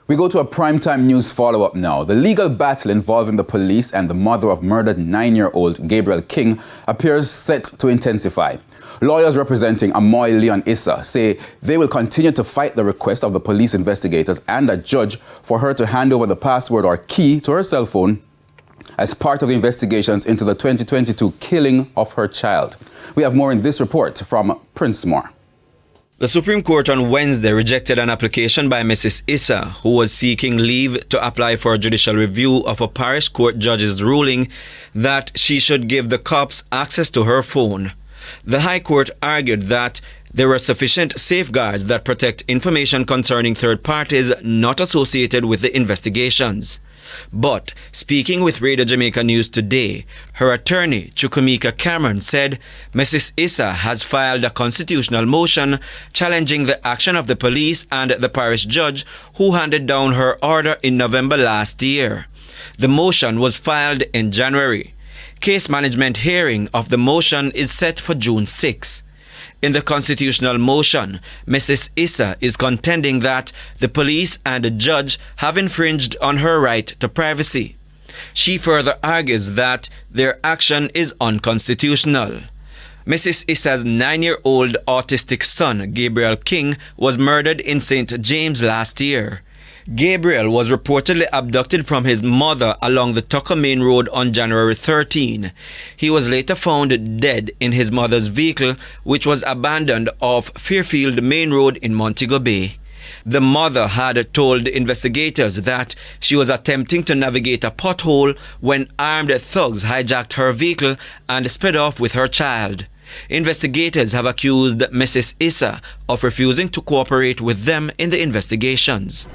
We go to a primetime news follow-up now. The legal battle involving the police and the mother of murdered 9-year-old Gabriel King appears set to intensify. Lawyers representing Amoy Leon Issa say they will continue to fight the request of the police investigators and a judge for her to hand over the password or key to her cell phone as part of the investigations into the 2022 killing of her child. We have more in this report from Prince Moore. The Supreme Court on Wednesday rejected an application by Mrs. Issa, who was seeking leave to apply for a judicial review of a parish court judge's ruling that she should give the cops access to her phone. The High Court argued that there were sufficient safeguards that protect information concerning third parties not associated with the investigations. But speaking with Radio Jamaica News today, her attorney, Chukwemeka Cameron, said Mrs. Issa has filed a constitutional motion challenging the action of the police and the parish judge who handed down her order in November last year. The motion was filed in January. Case management hearing of the motion is set for June 6. In the constitutional motion, Mrs. Issa is contending that the police and the judge have infringed on her right to privacy. She further argues that their action is unconstitutional. Mrs. Issa's 9-year-old autistic son, Gabriel King, was murdered in St. James last year. Gabriel was reportedly abducted from his mother along the Tucker Main Road on January 13. He was later found dead in his mother's vehicle, which was abandoned off Fairfield Main Road in Montego Bay. The mother had told investigators that she was attempting to navigate a pothole when armed thugs hijacked her vehicle and sped off with her child. Investigators have accused Mrs. Issa of refusing to cooperate with them in the investigations.